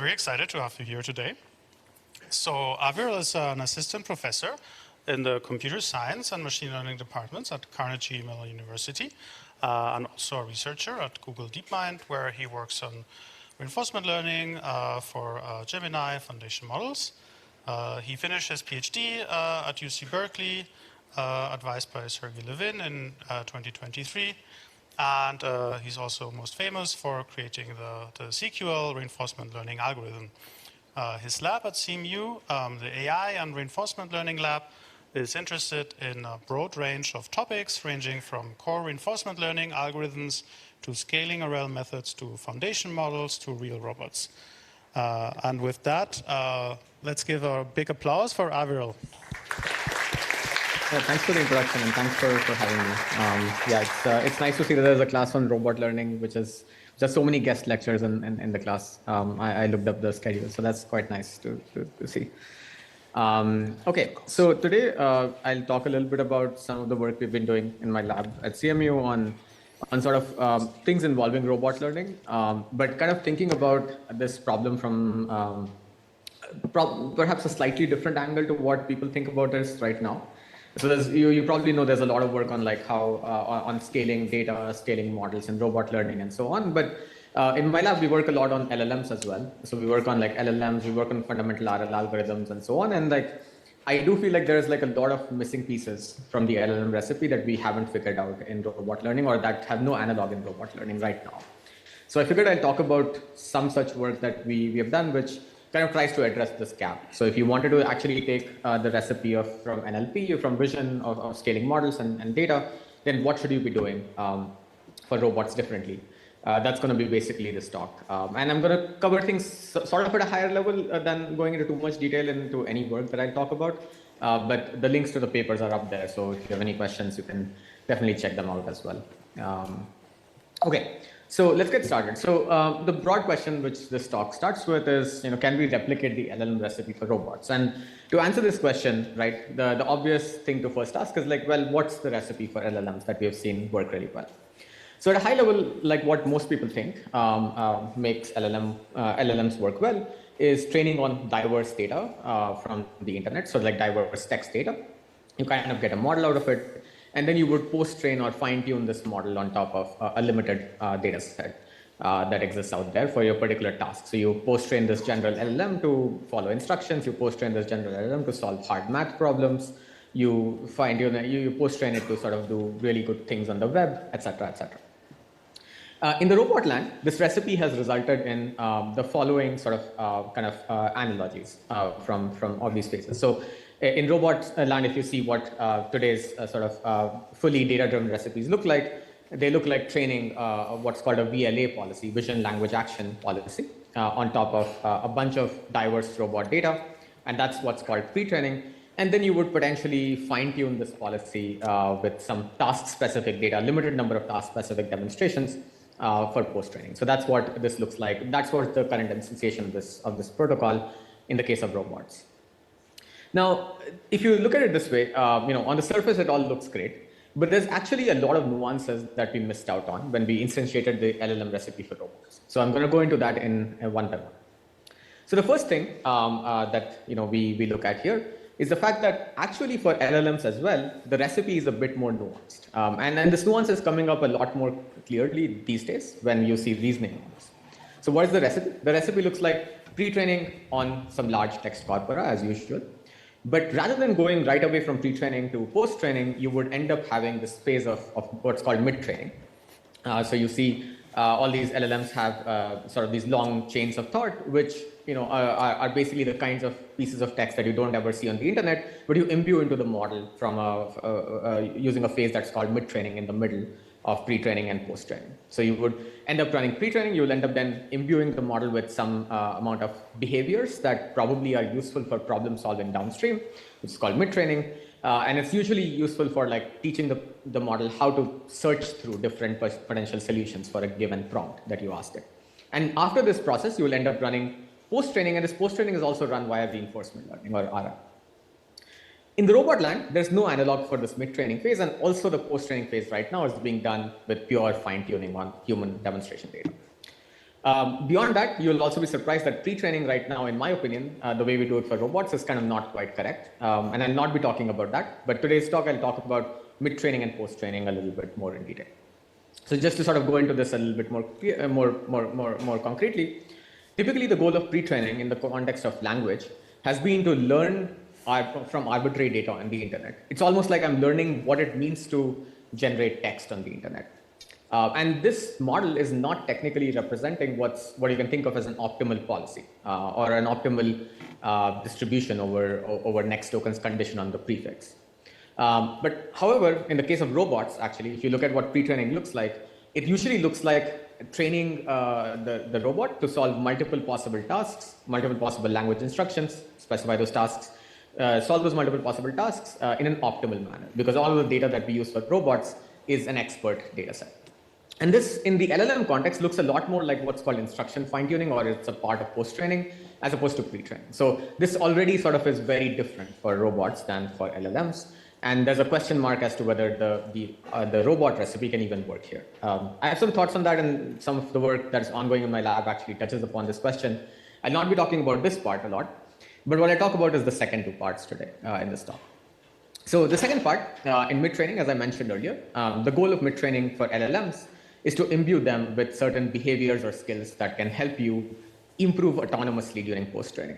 Very excited to have you here today. So Aviral is an assistant professor in the computer science and machine learning departments at Carnegie Mellon University, and also a researcher at Google DeepMind, where he works on reinforcement learning for Gemini foundation models. He finished his PhD at UC Berkeley, advised by Sergey Levin in 2023. And he's also most famous for creating the CQL reinforcement learning algorithm. His lab at CMU, the AI and reinforcement learning lab, is interested in a broad range of topics ranging from core reinforcement learning algorithms to scaling RL methods to foundation models to real robots. And with that, let's give a big applause for Aviral. Yeah, thanks for the introduction and thanks for having me. It's nice to see that there's a class on robot learning, which is just so many guest lectures in the class. I looked up the schedule, so that's quite nice to see. Okay, so today I'll talk a little bit about some of the work we've been doing in my lab at CMU on sort of things involving robot learning, but kind of thinking about this problem from perhaps a slightly different angle to what people think about this right now. So you probably know there's a lot of work on like how on scaling data, scaling models and robot learning and so on. But in my lab, we work a lot on LLMs as well. So we work on like LLMs, we work on fundamental RL algorithms and so on. And like, I do feel like there's like a lot of missing pieces from the LLM recipe that we haven't figured out in robot learning or that have no analog in robot learning right now. So I figured I'll talk about some such work that we have done, which kind of tries to address this gap. So if you wanted to actually take the recipe from NLP or from vision of scaling models and data, then what should you be doing for robots differently? That's going to be basically this talk. And I'm going to cover things sort of at a higher level than going into too much detail into any work that I talk about. But the links to the papers are up there. So if you have any questions, you can definitely check them out as well. Okay. So let's get started. So the broad question which this talk starts with is, can we replicate the LLM recipe for robots? And to answer this question, right, the obvious thing to first ask is like, well, what's the recipe for LLMs that we have seen work really well? So at a high level, like what most people think makes LLMs work well is training on diverse data from the internet. So like diverse text data. You kind of get a model out of it. And then you would post-train or fine-tune this model on top of a limited data set that exists out there for your particular task. So you post-train this general LLM to follow instructions. You post-train this general LLM to solve hard math problems. You you post-train it to sort of do really good things on the web, etc., etc. In the robot land, this recipe has resulted in the following sort of analogies from all these spaces. So in robot land, if you see what today's sort of fully data-driven recipes look like, they look like training what's called a VLA policy, vision language action policy, on top of a bunch of diverse robot data. And that's what's called pre-training. And then you would potentially fine-tune this policy with some task-specific data, limited number of task-specific demonstrations for post-training. So that's what this looks like. That's what the current instantiation of this protocol in the case of robots. Now, if you look at it this way, on the surface, it all looks great, but there's actually a lot of nuances that we missed out on when we instantiated the LLM recipe for robots. So I'm going to go into that in one by one. So the first thing that we look at here is the fact that actually for LLMs as well, the recipe is a bit more nuanced. And this nuance is coming up a lot more clearly these days when you see reasoning models. So what is the recipe? The recipe looks like pre-training on some large text corpora as usual. But rather than going right away from pre-training to post-training, you would end up having this phase of what's called mid-training. So you see all these LLMs have sort of these long chains of thought, which are basically the kinds of pieces of text that you don't ever see on the internet, but you imbue into the model from using a phase that's called mid-training in the middle of pre-training and post-training. So you would end up running pre-training, you will end up then imbuing the model with some amount of behaviors that probably are useful for problem solving downstream, which is called mid-training. And it's usually useful for like teaching the model how to search through different potential solutions for a given prompt that you asked it. And after this process, you will end up running post-training, and this post-training is also run via reinforcement learning or RL. In the robot land, there's no analog for this mid-training phase, and also the post-training phase right now is being done with pure fine-tuning on human demonstration data. Beyond that, you'll also be surprised that pre-training right now, in my opinion, the way we do it for robots is kind of not quite correct. And I'll not be talking about that. But today's talk, I'll talk about mid-training and post-training a little bit more in detail. So just to sort of go into this a little bit more concretely, typically the goal of pre-training in the context of language has been to learn from arbitrary data on the internet. It's almost like I'm learning what it means to generate text on the internet. And this model is not technically representing what you can think of as an optimal policy or an optimal distribution over next token's condition on the prefix. But however, in the case of robots, actually, if you look at what pre-training looks like, it usually looks like training the robot to solve multiple possible tasks, multiple possible language instructions, specify those tasks, solve those multiple possible tasks in an optimal manner, because all of the data that we use for robots is an expert data set. And this, in the LLM context, looks a lot more like what's called instruction fine-tuning, or it's a part of post-training as opposed to pre-training. So this already sort of is very different for robots than for LLMs. And there's a question mark as to whether the robot recipe can even work here. I have some thoughts on that, and some of the work that's ongoing in my lab actually touches upon this question. I'll not be talking about this part a lot, but what I talk about is the second two parts today in this talk. So the second part, in mid-training, as I mentioned earlier, the goal of mid-training for LLMs is to imbue them with certain behaviors or skills that can help you improve autonomously during post-training.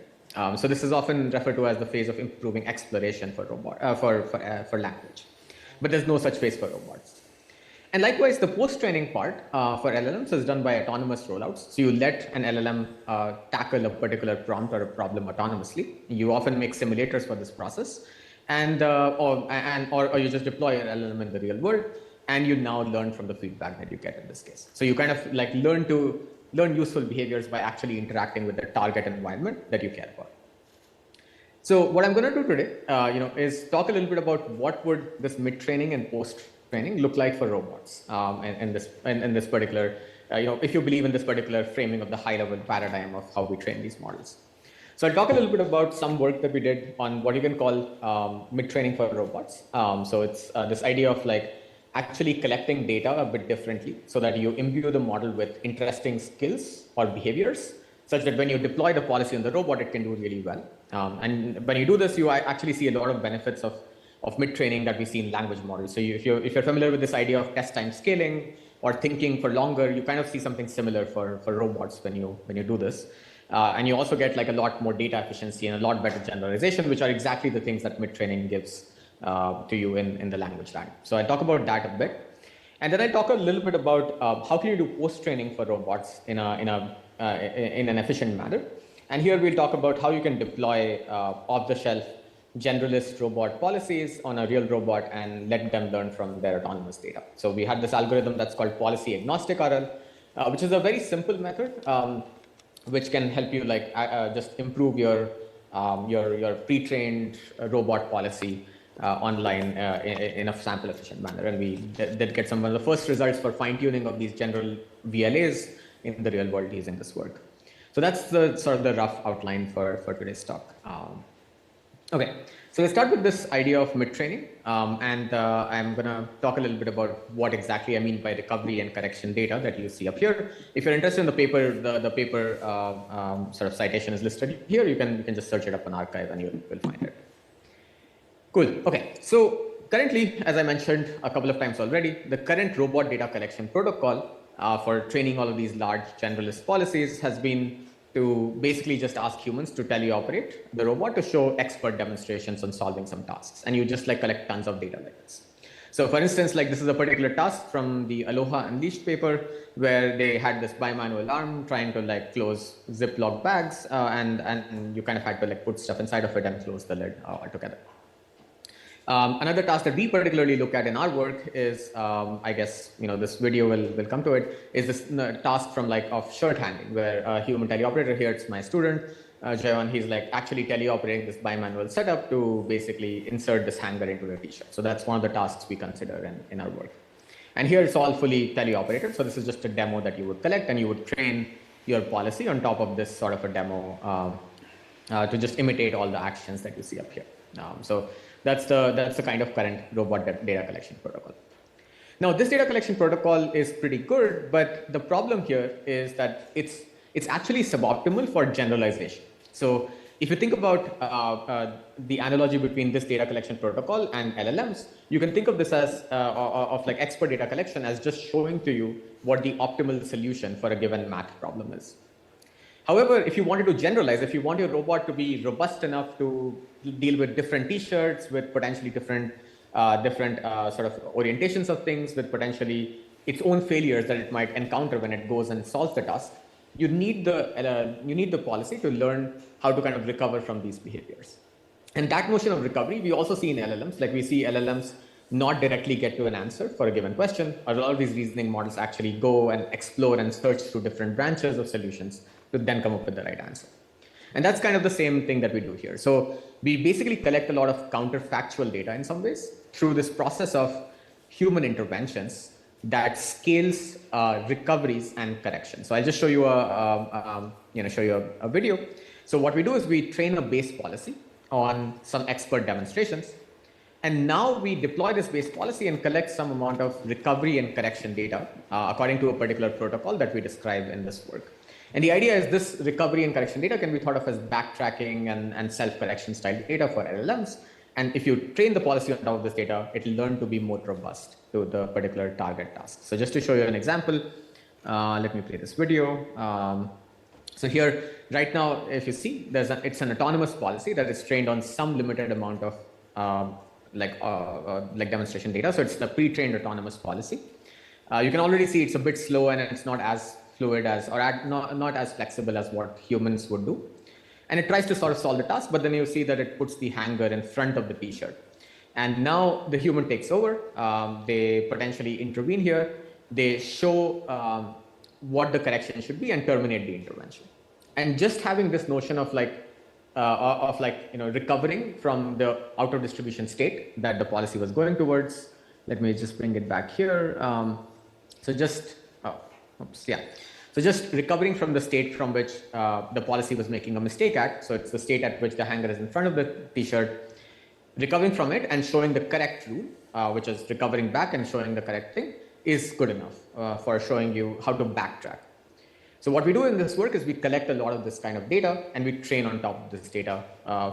So this is often referred to as the phase of improving exploration for language, but there's no such phase for robots. And likewise, the post-training part for LLMs is done by autonomous rollouts. So you let an LLM tackle a particular prompt or a problem autonomously. You often make simulators for this process, or you just deploy an LLM in the real world, and you now learn from the feedback that you get in this case. So you kind of like learn useful behaviors by actually interacting with the target environment that you care about. So what I'm going to do today, is talk a little bit about what would this mid-training and post-training look like for robots in this particular, if you believe in this particular framing of the high-level paradigm of how we train these models. So I'll talk a little bit about some work that we did on what you can call mid-training for robots. So it's this idea of like actually collecting data a bit differently so that you imbue the model with interesting skills or behaviors such that when you deploy the policy on the robot, it can do really well. And when you do this, you actually see a lot of benefits of mid-training that we see in language models. So if you're familiar with this idea of test time scaling or thinking for longer, you kind of see something similar for robots when you do this. And you also get like a lot more data efficiency and a lot better generalization, which are exactly the things that mid-training gives to you in the language line. So I talk about that a bit. And then I talk a little bit about how can you do post-training for robots in an efficient manner. And here we'll talk about how you can deploy off-the-shelf generalist robot policies on a real robot and let them learn from their autonomous data. So we had this algorithm that's called policy-agnostic RL, which is a very simple method, which can help you like just improve your pre-trained robot policy online in a sample efficient manner. And we did get some of the first results for fine-tuning of these general VLAs in the real world using this work. So that's the sort of the rough outline for today's talk. Okay, so let's start with this idea of mid-training. And I'm going to talk a little bit about what exactly I mean by recovery and correction data that you see up here. If you're interested in the paper, the paper sort of citation is listed here. You can just search it up on arXiv and you'll find it. Cool. Okay. So currently, as I mentioned a couple of times already, the current robot data collection protocol for training all of these large generalist policies has been to basically just ask humans to teleoperate the robot to show expert demonstrations on solving some tasks. And you just like collect tons of data like this. So for instance, like this is a particular task from the Aloha Unleashed paper where they had this bimanual arm trying to like close Ziploc bags and you kind of had to like put stuff inside of it and close the lid altogether. Another task that we particularly look at in our work is, I guess, this video will come to it, is this task from like of shirt handing, where a human teleoperator here, it's my student, Jayon, he's like actually teleoperating this bimanual setup to basically insert this hanger into the t-shirt. So that's one of the tasks we consider in our work. And here it's all fully teleoperated. So this is just a demo that you would collect and you would train your policy on top of this sort of a demo to just imitate all the actions that you see up here. So that's the kind of current robot data collection protocol. Now, this data collection protocol is pretty good, but the problem here is that it's actually suboptimal for generalization. So if you think about the analogy between this data collection protocol and LLMs, you can think of this as of like expert data collection as just showing to you what the optimal solution for a given math problem is. However, if you wanted to generalize, if you want your robot to be robust enough to deal with different t-shirts, with potentially different sort of orientations of things, with potentially its own failures that it might encounter when it goes and solves the task, you need the policy to learn how to kind of recover from these behaviors. And that notion of recovery, we also see in LLMs. Like we see LLMs not directly get to an answer for a given question. A lot of these reasoning models actually go and explore and search through different branches of solutions to then come up with the right answer. And that's kind of the same thing that we do here. So we basically collect a lot of counterfactual data in some ways through this process of human interventions that scales recoveries and corrections. So I'll just show you a video. So what we do is we train a base policy on some expert demonstrations. And now we deploy this base policy and collect some amount of recovery and correction data according to a particular protocol that we describe in this work. And the idea is this recovery and correction data can be thought of as backtracking and self-correction style data for LLMs. And if you train the policy on top of this data, it will learn to be more robust to the particular target task. So just to show you an example, let me play this video. So here, right now, if you see, it's an autonomous policy that is trained on some limited amount of like demonstration data. So it's the pre-trained autonomous policy. You can already see it's a bit slow and it's not as fluid as, or not as flexible as what humans would do. And it tries to sort of solve the task, but then you see that it puts the hanger in front of the t-shirt. And now the human takes over. They potentially intervene here. They show what the correction should be and terminate the intervention. And just having this notion of recovering from the out of distribution state that the policy was going towards. Let me just bring it back here. So just recovering from the state from which the policy was making a mistake at. So it's the state at which the hanger is in front of the t-shirt, recovering from it and showing the correct rule, which is recovering back and showing the correct thing, is good enough for showing you how to backtrack. So what we do in this work is we collect a lot of this kind of data and we train on top of this data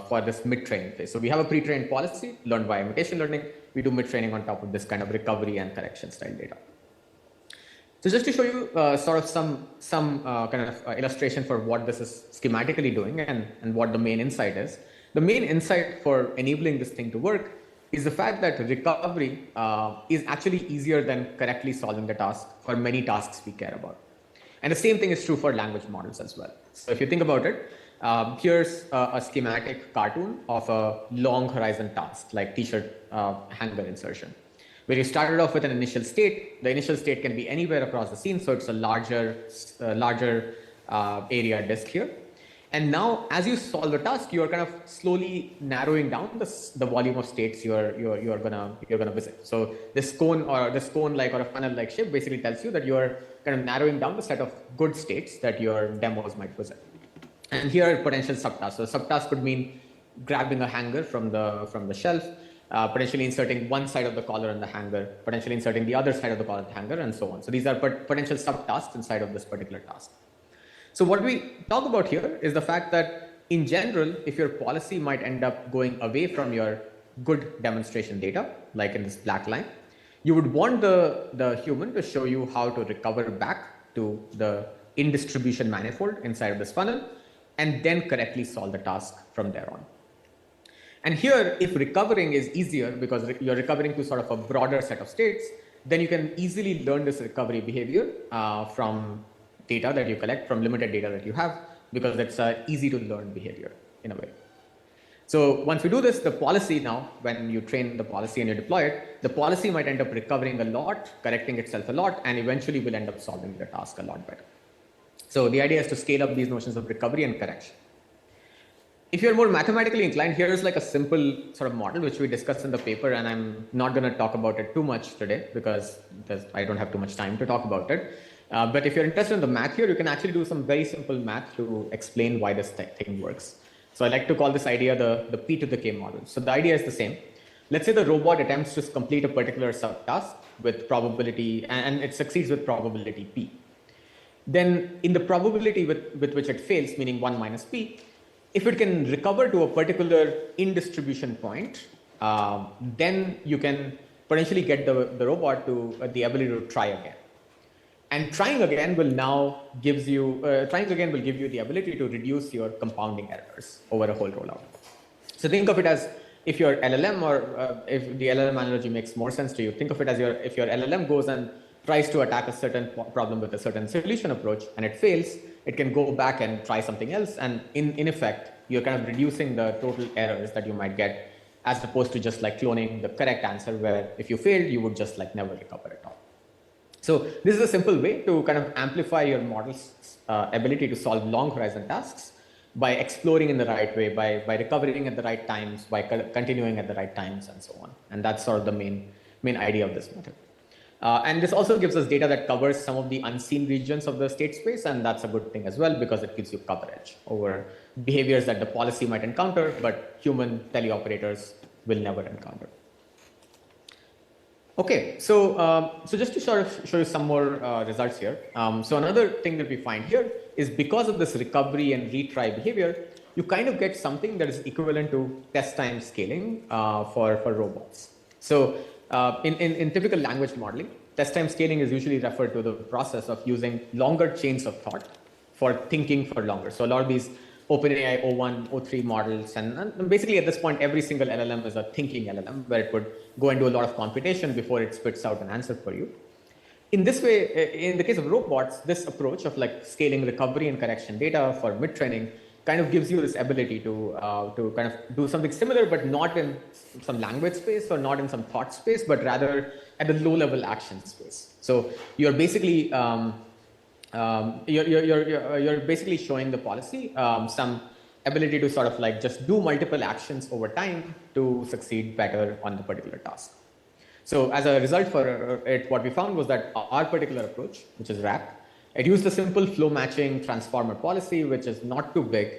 for this mid-training phase. So we have a pre-trained policy learned by imitation learning. We do mid-training on top of this kind of recovery and correction style data. So just to show you sort of some kind of illustration for what this is schematically doing and what the main insight is. The main insight for enabling this thing to work is the fact that recovery is actually easier than correctly solving the task for many tasks we care about. And the same thing is true for language models as well. So if you think about it, here's a schematic cartoon of a long horizon task like t-shirt hanger insertion, where you started off with an initial state. The initial state can be anywhere across the scene. So it's a larger area disk here. And now as you solve the task, you're kind of slowly narrowing down the volume of states you're gonna visit. So this cone or a funnel like shape basically tells you that you're kind of narrowing down the set of good states that your demos might visit. And here are potential subtasks. So subtask could mean grabbing a hanger from the shelf, potentially inserting one side of the collar in the hanger, potentially inserting the other side of the collar in the hanger, and so on. So these are potential subtasks inside of this particular task. So what we talk about here is the fact that in general, if your policy might end up going away from your good demonstration data, like in this black line, you would want the human to show you how to recover back to the in distribution manifold inside of this funnel, and then correctly solve the task from there on. And here, if recovering is easier because you're recovering to sort of a broader set of states, then you can easily learn this recovery behavior from data that you collect, from limited data that you have, because it's easy to learn behavior in a way. So once we do this, the policy now, when you train the policy and you deploy it, the policy might end up recovering a lot, correcting itself a lot, and eventually will end up solving the task a lot better. So the idea is to scale up these notions of recovery and correction. If you're more mathematically inclined, here's like a simple sort of model which we discussed in the paper, and I'm not going to talk about it too much today because I don't have too much time to talk about it. But if you're interested in the math here, you can actually do some very simple math to explain why this thing works. So I like to call this idea the P to the K model. So the idea is the same. let's say the robot attempts to complete a particular subtask with probability, and it succeeds with probability P. Then in the probability with which it fails, meaning 1 minus P, if it can recover to a particular in-distribution point, then you can potentially get the robot to the ability to try again. And trying again will now give you the ability to reduce your compounding errors over a whole rollout. So think of it as, if your LLM, or if the LLM analogy makes more sense to you, think of it as if your LLM goes and tries to attack a certain problem with a certain solution approach and it fails, it can go back and try something else. And in effect, you're kind of reducing the total errors that you might get, as opposed to just like cloning the correct answer, where if you failed, you would just like never recover at all. So this is a simple way to kind of amplify your model's ability to solve long horizon tasks by exploring in the right way, by recovering at the right times, by continuing at the right times, and so on. And that's sort of the main idea of this method. And this also gives us data that covers some of the unseen regions of the state space, and that's a good thing as well, because it gives you coverage over behaviors that the policy might encounter, but human teleoperators will never encounter. Okay, so just to sort of show you some more results here. So another thing that we find here is, because of this recovery and retry behavior, you kind of get something that is equivalent to test time scaling for robots. So in typical language modeling, test time scaling is usually referred to the process of using longer chains of thought for thinking for longer. So a lot of these OpenAI O1, O3 models, and basically at this point, every single LLM is a thinking LLM, where it would go and do a lot of computation before it spits out an answer for you. In this way, in the case of robots, this approach of like scaling recovery and correction data for mid-training kind of gives you this ability to kind of do something similar, but not in some language space or not in some thought space, but rather at the low-level action space. So you're basically you're basically showing the policy some ability to sort of like just do multiple actions over time to succeed better on the particular task. So as a result for it, what we found was that our particular approach, which is RAP, it used a simple flow matching transformer policy, which is not too big,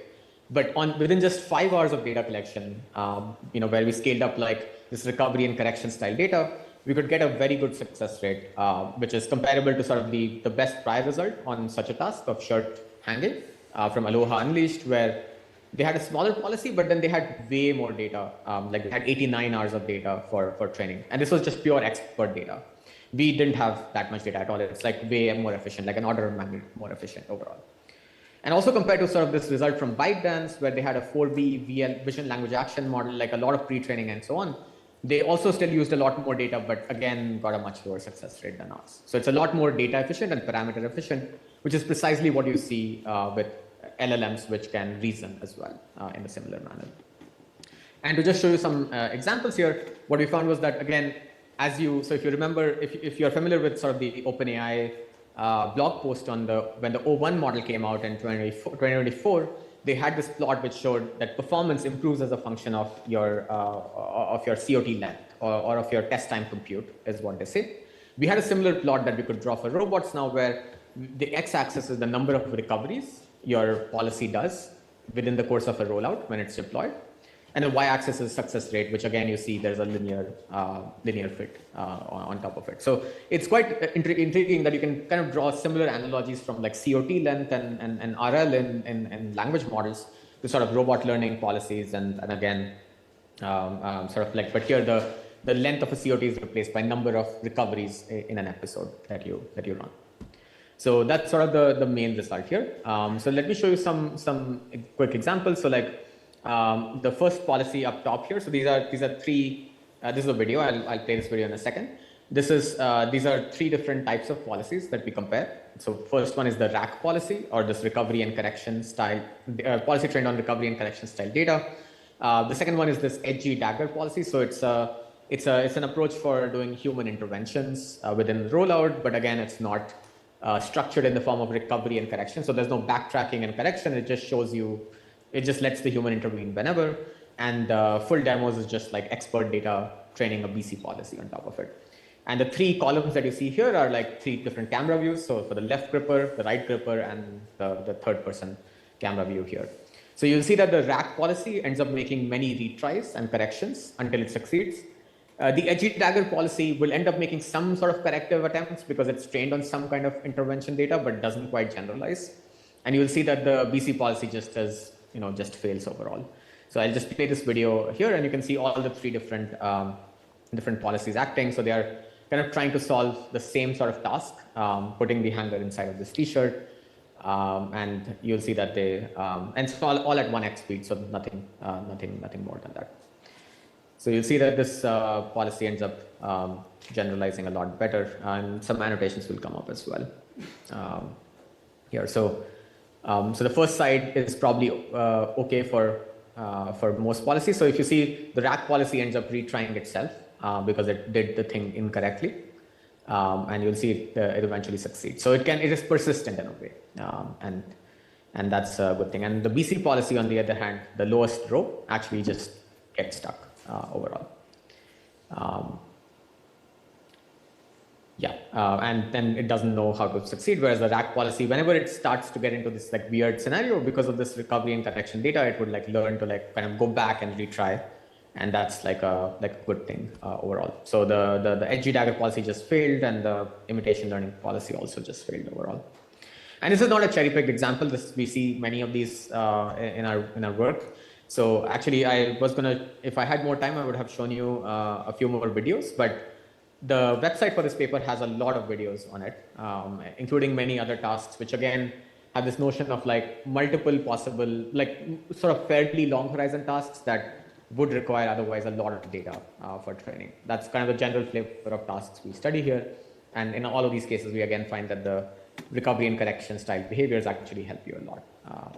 but within just 5 hours of data collection, where we scaled up like this recovery and correction style data, we could get a very good success rate, which is comparable to sort of the best prior result on such a task of shirt hanging from Aloha Unleashed, where they had a smaller policy, but then they had way more data. Like they had 89 hours of data for training. And this was just pure expert data. We didn't have that much data at all. It's like way more efficient, like an order of magnitude more efficient overall. And also compared to sort of this result from ByteDance, where they had a 4B VL, vision language action model, like a lot of pre-training and so on, they also still used a lot more data, but again, got a much lower success rate than ours. So it's a lot more data efficient and parameter efficient, which is precisely what you see with LLMs, which can reason as well in a similar manner. And to just show you some examples here, what we found was that, again, so if you remember, if you're familiar with sort of the OpenAI blog post on when the O1 model came out in 2024, they had this plot which showed that performance improves as a function of your COT length or of your test time compute, is what they say. We had a similar plot that we could draw for robots now, where the x-axis is the number of recoveries your policy does within the course of a rollout when it's deployed. And the y-axis is success rate, which again, you see there's a linear fit on top of it. So it's quite intriguing that you can kind of draw similar analogies from like COT length and RL in language models to sort of robot learning policies. And again, sort of like, but here the length of a COT is replaced by number of recoveries in an episode that you run. So that's sort of the main result here. So let me show you some quick examples. So like, the first policy up top here. So these are three. This is a video. I'll play this video in a second. These are three different types of policies that we compare. So first one is the RAC policy, or this recovery and correction style policy trained on recovery and correction style data. The second one is this edgy dagger policy. So it's an approach for doing human interventions within the rollout, but again, it's not structured in the form of recovery and correction. So there's no backtracking and correction. It just shows you. It just lets the human intervene whenever, and full demos is just like expert data training a BC policy on top of it. And the three columns that you see here are like three different camera views. So for the left gripper, the right gripper, and the third person camera view here. So you'll see that the RAC policy ends up making many retries and corrections until it succeeds. The edgy dagger policy will end up making some sort of corrective attempts because it's trained on some kind of intervention data, but doesn't quite generalize. And you'll see that the BC policy just does, just fails overall. So I'll just play this video here, and you can see all the three different policies acting. So they are kind of trying to solve the same sort of task, putting the hanger inside of this T-shirt, and you'll see that they and it's all at 1x speed, so nothing more than that. So you'll see that this policy ends up generalizing a lot better, and some annotations will come up as well here. So the first side is probably okay for most policies. So if you see, the rack policy ends up retrying itself because it did the thing incorrectly, and you'll see it eventually succeeds. So it is persistent in a way, and that's a good thing. And the BC policy, on the other hand, the lowest row actually just gets stuck overall. And then it doesn't know how to succeed. Whereas the rack policy, whenever it starts to get into this like weird scenario because of this recovery and correction data, it would like learn to like kind of go back and retry, and that's like a good thing overall. So the edgy dagger policy just failed, and the imitation learning policy also just failed overall. And this is not a cherry-picked example. We see many of these in our work. So actually, if I had more time, I would have shown you a few more videos, but the website for this paper has a lot of videos on it, including many other tasks, which again have this notion of like multiple possible, like sort of fairly long horizon tasks that would require otherwise a lot of data for training. That's kind of the general flavor of tasks we study here. And in all of these cases, we again find that the recovery and correction style behaviors actually help you a lot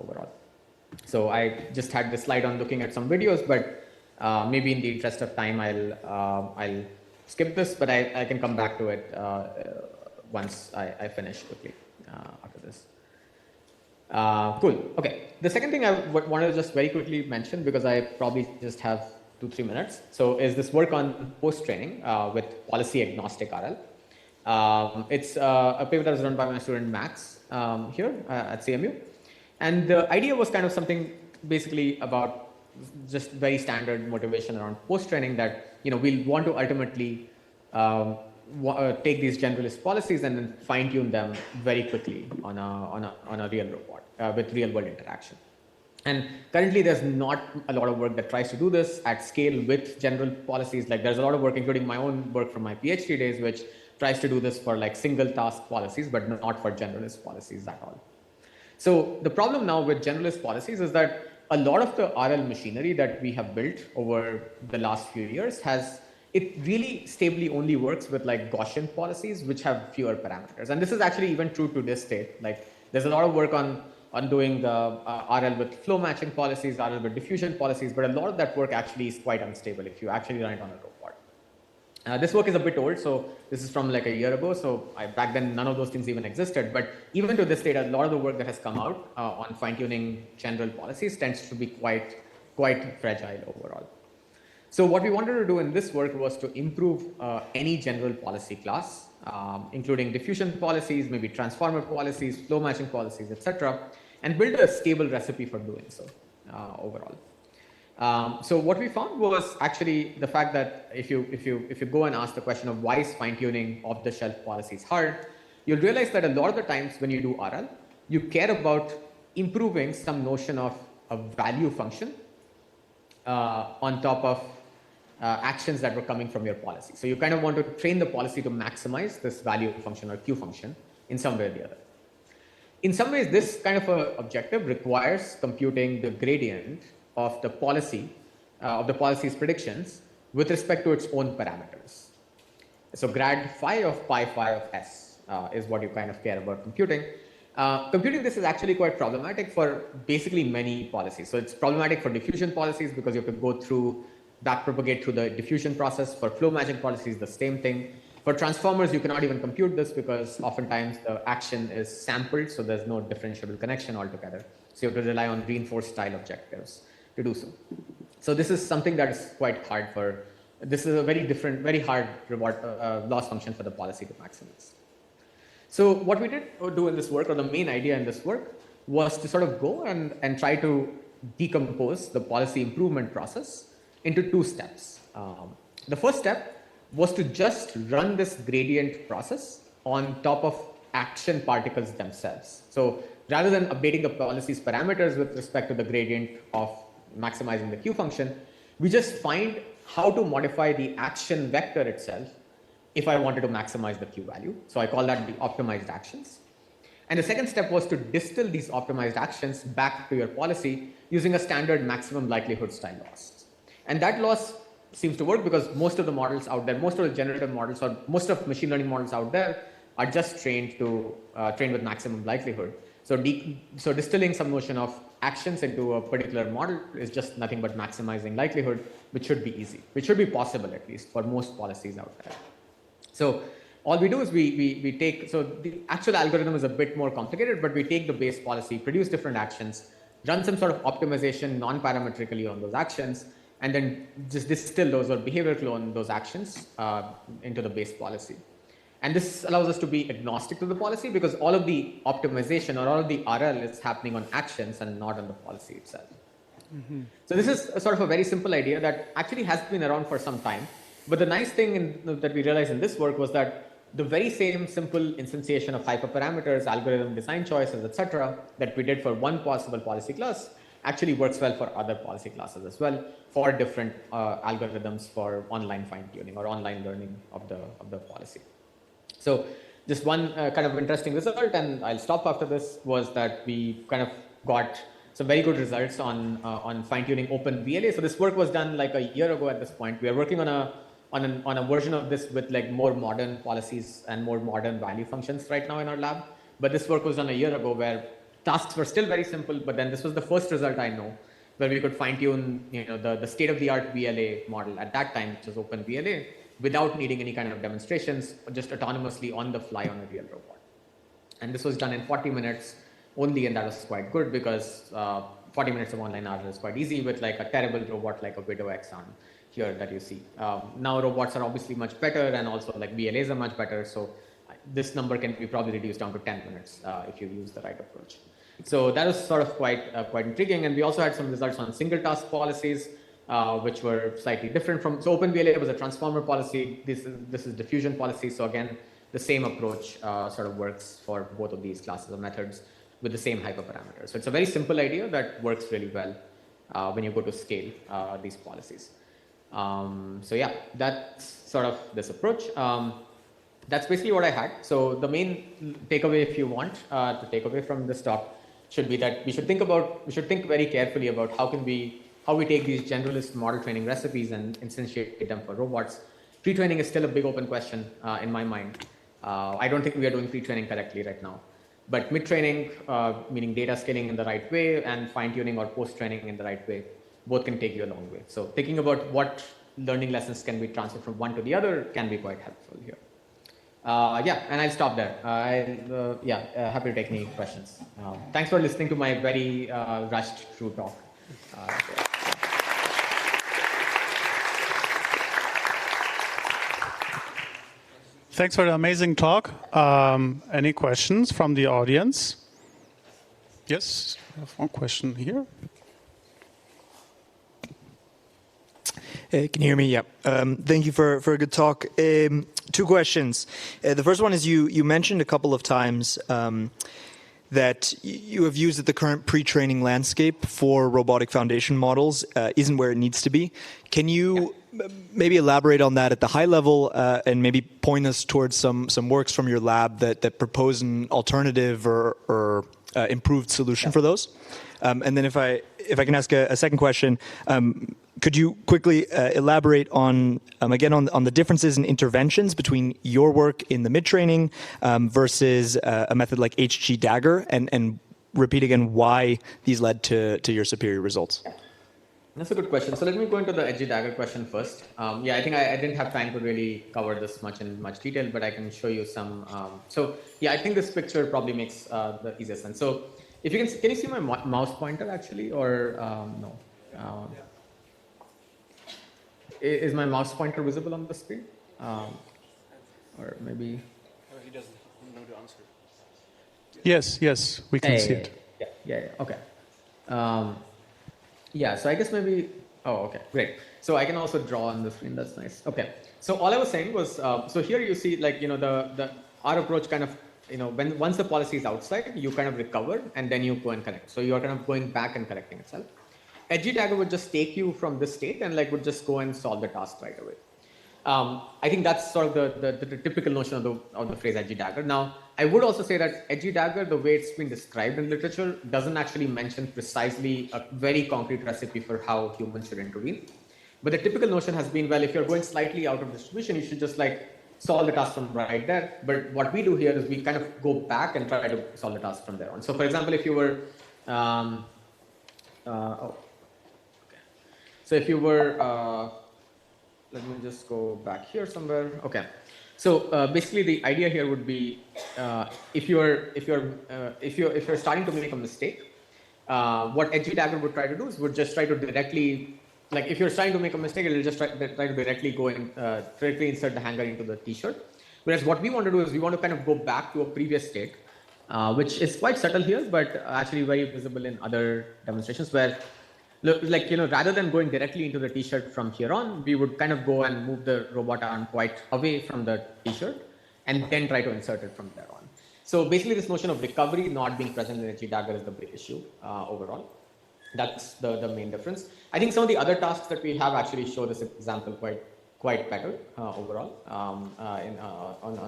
overall. So I just had this slide on looking at some videos, but maybe in the interest of time, I'll skip this, but I can come back to it once I finish quickly after this. Cool. Okay. The second thing I wanted to just very quickly mention, because I probably just have 2-3 minutes, so is this work on post-training with policy-agnostic RL. It's a paper that was run by my student Max here at CMU. And the idea was kind of something basically about just very standard motivation around post-training that, we'll want to ultimately take these generalist policies and then fine-tune them very quickly on a real robot with real-world interaction. And currently, there's not a lot of work that tries to do this at scale with general policies. Like there's a lot of work, including my own work from my PhD days, which tries to do this for like single task policies, but not for generalist policies at all. So the problem now with generalist policies is that a lot of the RL machinery that we have built over the last few years it really stably only works with like Gaussian policies, which have fewer parameters. And this is actually even true to this state. Like there's a lot of work on doing the RL with flow matching policies, RL with diffusion policies, but a lot of that work actually is quite unstable if you actually run it on a robot. This work is a bit old, so this is from like a year ago. So back then, none of those things even existed. But even to this date, a lot of the work that has come out on fine-tuning general policies tends to be quite fragile overall. So what we wanted to do in this work was to improve any general policy class, including diffusion policies, maybe transformer policies, flow matching policies, etc., and build a stable recipe for doing so overall. So what we found was actually the fact that if you go and ask the question of why is fine-tuning off-the-shelf policies hard, you'll realize that a lot of the times when you do RL, you care about improving some notion of a value function on top of actions that were coming from your policy. So you kind of want to train the policy to maximize this value function or Q function in some way or the other. In some ways, this kind of a objective requires computing the gradient of the policy, of the policy's predictions with respect to its own parameters. So grad phi of pi phi of s is what you kind of care about computing. Computing this is actually quite problematic for basically many policies. So it's problematic for diffusion policies because you have to go through, backpropagate through the diffusion process. For flow matching policies, the same thing. For transformers, you cannot even compute this because oftentimes the action is sampled, so there's no differentiable connection altogether. So you have to rely on reinforced style objectives to do so. So this is something that is quite hard for, this is a very hard reward loss function for the policy to maximize. So what we did do in this work, or the main idea in this work, was to sort of go and try to decompose the policy improvement process into two steps. The first step was to just run this gradient process on top of action particles themselves. So rather than updating the policy's parameters with respect to the gradient of maximizing the Q function, we just find how to modify the action vector itself if I wanted to maximize the Q value. So I call that the optimized actions. And the second step was to distill these optimized actions back to your policy using a standard maximum likelihood style loss. And that loss seems to work because most of the models out there, most of the generative models or most of machine learning models out there are just trained with maximum likelihood. So distilling some notion of actions into a particular model is just nothing but maximizing likelihood, which should be easy, which should be possible at least for most policies out there. So all we do is we take, so the actual algorithm is a bit more complicated, but we take the base policy, produce different actions, run some sort of optimization non-parametrically on those actions, and then just distill those or behavior clone those actions into the base policy. And this allows us to be agnostic to the policy because all of the optimization or all of the RL is happening on actions and not on the policy itself. So this is a sort of a very simple idea that actually has been around for some time. But the nice thing that we realized in this work was that the very same simple instantiation of hyperparameters, algorithm design choices, etc., that we did for one possible policy class actually works well for other policy classes as well for different algorithms for online fine-tuning or online learning of the policy. So just one kind of interesting result, and I'll stop after this, was that we kind of got some very good results on fine-tuning open VLA. So this work was done like a year ago at this point. We are working on a version of this with like more modern policies and more modern value functions right now in our lab. But this work was done a year ago where tasks were still very simple, but then this was the first result I know where we could fine-tune the state-of-the-art VLA model at that time, which was open VLA, without needing any kind of demonstrations, just autonomously on the fly on a real robot. And this was done in 40 minutes only, and that was quite good because 40 minutes of online hours is quite easy with like a terrible robot like a Widow X on here that you see. Now robots are obviously much better, and also like VLAs are much better. So this number can be probably reduced down to 10 minutes if you use the right approach. So that was sort of quite intriguing. And we also had some results on single task policies, which were slightly different from, so OpenVLA was a transformer policy. This is diffusion policy. So again, the same approach sort of works for both of these classes of methods with the same hyperparameters. So it's a very simple idea that works really well when you go to scale these policies. So yeah, that's sort of this approach. That's basically what I had. So the main takeaway, if you want to take away from this talk, should be that we should think very carefully about how we take these generalist model training recipes and instantiate them for robots. Pre-training is still a big open question in my mind. I don't think we are doing pre-training correctly right now. But mid-training, meaning data scaling in the right way, and fine-tuning or post-training in the right way, both can take you a long way. So thinking about what learning lessons can be transferred from one to the other can be quite helpful here. Yeah, and I'll stop there. Happy to take any questions. Thanks for listening to my very rushed through talk. Thanks for the amazing talk. Any questions from the audience? Yes, I have one question here. Can you hear me? Yeah. Thank you for a good talk. Two questions. The first one is you mentioned a couple of times that you have used that the current pre-training landscape for robotic foundation models isn't where it needs to be. Can you maybe elaborate on that at the high level and maybe point us towards some works from your lab that propose an alternative or improved solution for those? And then if I can ask a second question, could you quickly elaborate on, again, on the differences in interventions between your work in the mid-training versus a method like HG Dagger, and repeat again why these led to your superior results? That's a good question. So let me go into the HG Dagger question first. Yeah, I think I didn't have time to really cover this in much detail, but I can show you some. So yeah, I think this picture probably makes the easiest sense. So if you can you see my mouse pointer actually, or no? Is my mouse pointer visible on the screen? Or maybe... He doesn't know the answer. Yes, we can see it. Yeah, okay. Yeah, so I guess maybe Oh, okay, great. So I can also draw on the screen. That's nice. Okay. So all I was saying was, so here you see, like, our approach kind of, once the policy is outside, you kind of recover and then you go and correct. So you're kind of going back and correcting itself. Edgy dagger would just take you from this state and would just go and solve the task right away. I think that's sort of the typical notion of the phrase edgy dagger. Now, I would also say that edgy dagger, the way it's been described in literature, doesn't actually mention precisely a very concrete recipe for how humans should intervene. But the typical notion has been, well, if you're going slightly out of distribution, you should just solve the task from right there. But what we do here is we kind of go back and try to solve the task from there on. So for example, if you were, so if you were, let me just go back here somewhere. Okay. So basically, the idea here would be if you're starting to make a mistake, what edgy dagger would try to do is would just try to directly, if you're trying to make a mistake, it'll just try to directly go and directly insert the hanger into the t-shirt. Whereas what we want to do is we want to kind of go back to a previous state, which is quite subtle here, but actually very visible in other demonstrations where, rather than going directly into the t-shirt from here on, we would kind of go and move the robot arm quite away from the t-shirt and then try to insert it from there on. So basically this notion of recovery not being present in edgy dagger is the big issue overall. That's the main difference. I think some of the other tasks that we have actually show this example quite better overall on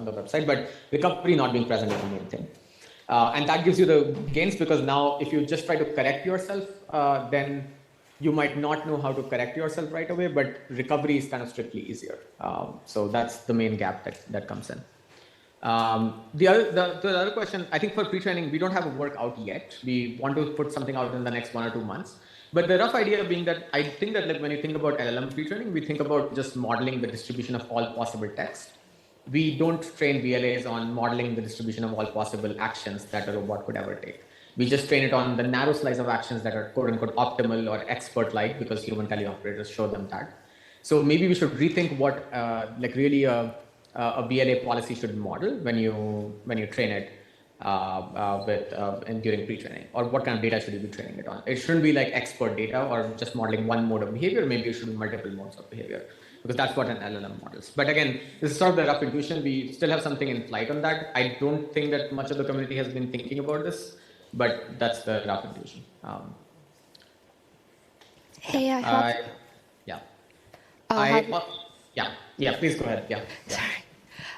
the website, but recovery not being present is the main thing. And that gives you the gains because now if you just try to correct yourself, then you might not know how to correct yourself right away, but recovery is kind of strictly easier. So that's the main gap that comes in. The other question, I think for pre-training, we don't have a work out yet. We want to put something out in the next 1 or 2 months. But the rough idea being that I think that when you think about LLM pre-training, we think about just modeling the distribution of all possible text. We don't train VLAs on modeling the distribution of all possible actions that a robot could ever take. We just train it on the narrow slice of actions that are quote unquote optimal or expert-like because human teleoperators show them that. So maybe we should rethink what really a BLA policy should model when you train it during pre-training, or what kind of data should you be training it on? It shouldn't be like expert data or just modeling one mode of behavior. Maybe it should be multiple modes of behavior because that's what an LLM models. But again, this is sort of the rough intuition. We still have something in flight on that. I don't think that much of the community has been thinking about this, but that's the rough intuition. Hey, I have... Please go ahead. Sorry.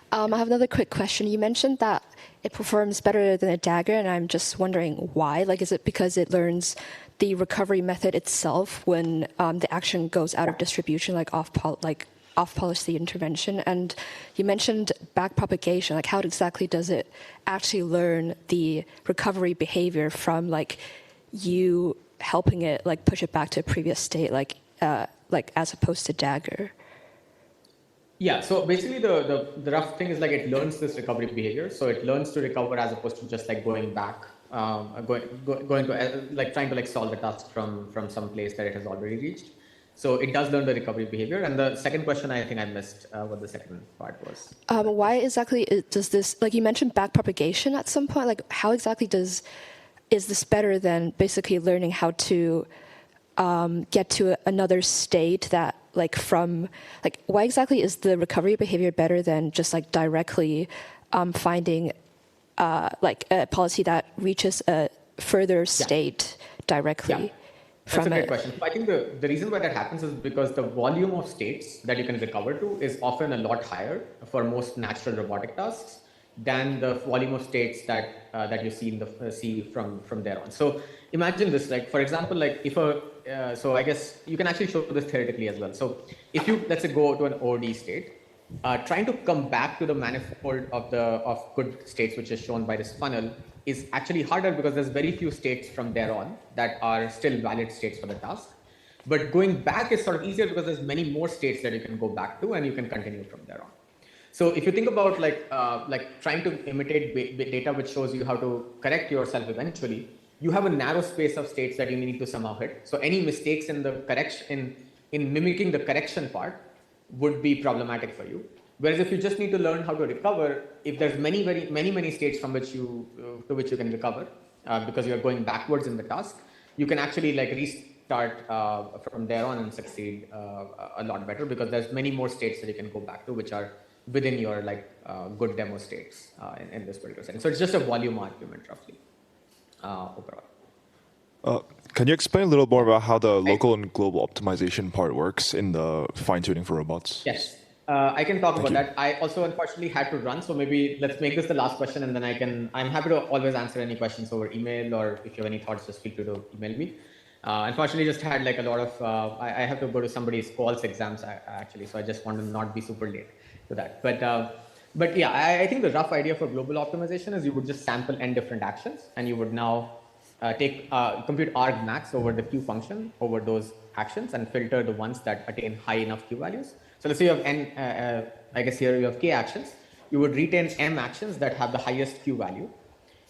I have another quick question. You mentioned that it performs better than a dagger, and I'm just wondering why. Is it because it learns the recovery method itself when the action goes out of distribution, off-policy intervention? And you mentioned backpropagation. How exactly does it actually learn the recovery behavior from you helping it push it back to a previous state, as opposed to dagger? Yeah, so basically the rough thing is it learns this recovery behavior. So it learns to recover as opposed to just going back, going to trying to solve the task from some place that it has already reached. So it does learn the recovery behavior. And the second question, I think I missed what the second part was. Why exactly does this, you mentioned backpropagation at some point, how exactly is this better than basically learning how to get to another state that why exactly is the recovery behavior better than just directly finding a policy that reaches a further state directly from it? That's a great question. I think the reason why that happens is because the volume of states that you can recover to is often a lot higher for most natural robotic tasks than the volume of states that you see from there on. So imagine this, for example, so I guess you can actually show this theoretically as well. So if you, let's say, go to an OD state, trying to come back to the manifold of good states, which is shown by this funnel, is actually harder because there's very few states from there on that are still valid states for the task. But going back is sort of easier because there's many more states that you can go back to and you can continue from there on. So if you think about trying to imitate data which shows you how to correct yourself eventually, you have a narrow space of states that you need to somehow hit. So any mistakes in the correction, in mimicking the correction part would be problematic for you. Whereas if you just need to learn how to recover, if there's many states from which to which you can recover, because you're going backwards in the task, you can actually start from there on and succeed a lot better, because there's many more states that you can go back to which are within your good demo states in this particular setting. So it's just a volume argument roughly overall. Can you explain a little more about how the local and global optimization part works in the fine-tuning for robots? Yes, I can talk about that. I also unfortunately had to run, so maybe let's make this the last question, and then I'm happy to always answer any questions over email, or if you have any thoughts, just feel free to email me. Unfortunately, just had a lot of, I have to go to somebody's calls exams actually, so I just want to not be super late to that. But yeah, I think the rough idea for global optimization is you would just sample n different actions, and you would now compute argmax over the Q function over those actions and filter the ones that attain high enough Q values. So let's say you have n, I guess here you have K actions. You would retain M actions that have the highest Q value.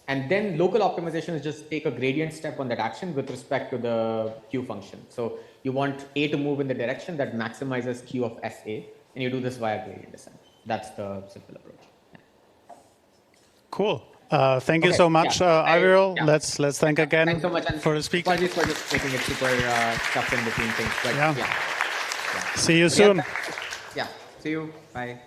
And then local optimization is just take a gradient step on that action with respect to the Q function. So you want A to move in the direction that maximizes Q of SA, and you do this via gradient descent. That's the simple approach. Yeah. Cool. Thank you so much, Aviral. Yeah. Let's thank again Thanks so much, and for the speaker. apologies for just making it super tough in between things. But Yeah. yeah. See you soon. Yeah. See you. Bye.